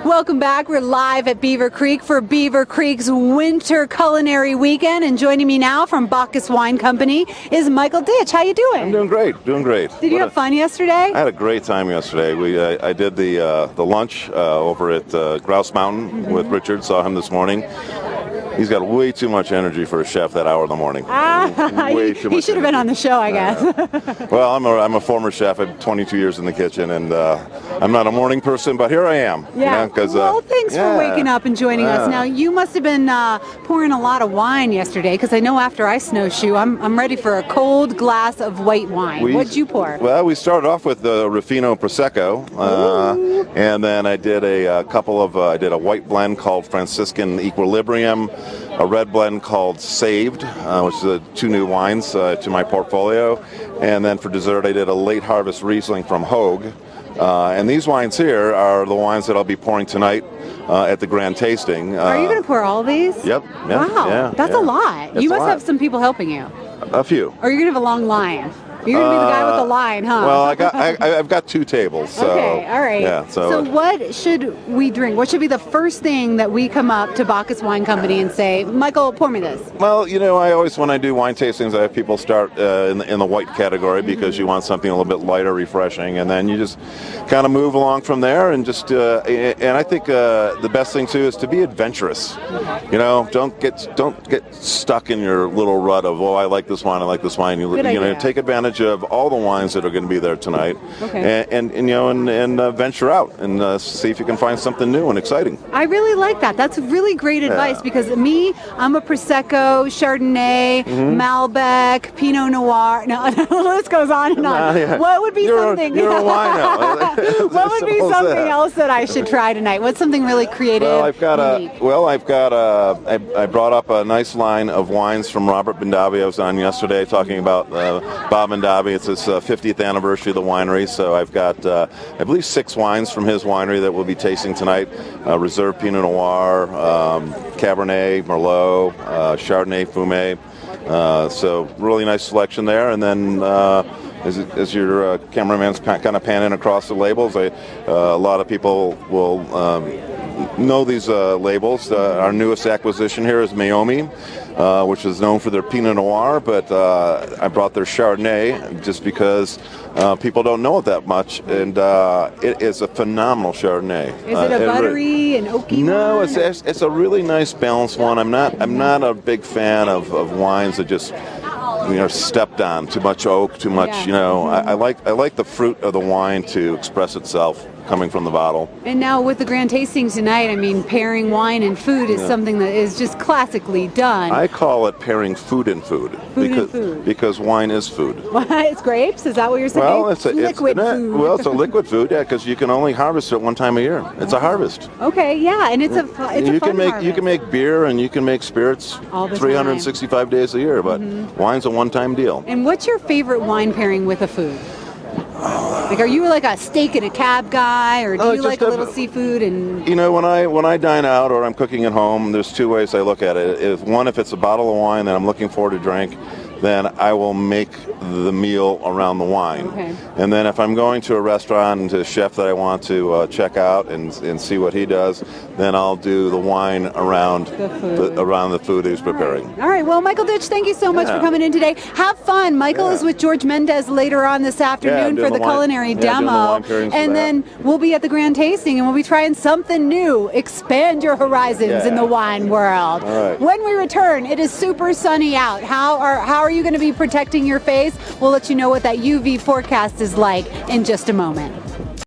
Welcome back. We're live at Beaver Creek for Beaver Creek's Winter Culinary Weekend, and joining me now from Bacchus Wine Company is Michael Ditch. How you doing? I'm doing great. Did you have fun yesterday? I had a great time yesterday. I did the lunch over at Grouse Mountain with Richard. Saw him this morning. He's got way too much energy for a chef that hour in the morning. He should have been on the show, I guess. Well, I'm a former chef. I have 22 years in the kitchen, and I'm not a morning person, but here I am. Yeah. You know, well, thanks for waking up and joining us. Now, you must have been pouring a lot of wine yesterday, because I know after I snowshoe, I'm ready for a cold glass of white wine. What'd you pour? Well, we started off with the Ruffino Prosecco, and then I did I did a white blend called Franciscan Equilibrium, a red blend called Saved, which is two new wines to my portfolio. And then for dessert, I did a late harvest Riesling from Hogue. And these wines here are the wines that I'll be pouring tonight at the grand tasting. Are you going to pour all of these? Yep. Wow, that's a lot. You must have some people helping you. A few. Or you're going to have a long line. You're going to be the guy with the line, huh? Well, I've got two tables. So, okay, all right. Yeah, so what should we drink? What should be the first thing that we come up to Bacchus Wine Company and say, Michael, pour me this? Well, you know, I always, when I do wine tastings, I have people start in the white category because you want something a little bit lighter, refreshing, and then you just kind of move along from there. And just, and I think the best thing too is to be adventurous. You know, don't get stuck in your little rut of, I like this wine, I like this wine. You know, take advantage of all the wines that are going to be there tonight, and venture out and see if you can find something new and exciting. I really like that. That's really great advice, because I'm a Prosecco, Chardonnay, Malbec, Pinot Noir. No, the list goes on and on. What would be something? You're a wino. What would be something else that I should try tonight? What's something really creative? Well, I brought up a nice line of wines from Robert Bendavi. I was on yesterday talking about Bob Bendavi. It's his 50th anniversary of the winery, so I've got, I believe, 6 wines from his winery that we'll be tasting tonight. Reserve Pinot Noir, Cabernet, Merlot, Chardonnay, Fumé. So really nice selection there. And then as your cameraman's kind of panning across the labels, a lot of people will know these labels. Our newest acquisition here is Meiomi, which is known for their Pinot Noir, but I brought their Chardonnay just because people don't know it that much, and it is a phenomenal Chardonnay. Is it a buttery and oaky one? No, it's a really nice balanced one. I'm not a big fan of wines that just stepped on, too much oak, too much. I like the fruit of the wine to express itself coming from the bottle. And now with the grand tasting tonight, I mean, pairing wine and food is something that is just classically done. I call it pairing food and food. Because wine is food. It's grapes? Is that what you're saying? Well, it's liquid food. Well, it's a liquid food, because you can only harvest it one time a year. It's a harvest. Okay, yeah, and it's a fun harvest. You can make beer and you can make spirits all the 365 days a year, but wine's a one-time deal. And what's your favorite wine pairing with a food? Like, are you like a steak and a cab guy, or do you like a little seafood? And when I dine out or I'm cooking at home, there's two ways I look at it. If it's a bottle of wine that I'm looking for to drink, then I will make the meal around the wine. Okay. And then if I'm going to a restaurant and to a chef that I want to check out and see what he does, then I'll do the wine around the food he's preparing. All right. Well, Michael Ditch, thank you so much for coming in today. Have fun. Michael is with George Mendez later on this afternoon for the culinary demo. And then we'll be at the grand tasting, and we'll be trying something new. Expand your horizons in the wine world. All right. When we return, it is super sunny out. How are you going to be protecting your face? We'll let you know what that UV forecast is like in just a moment.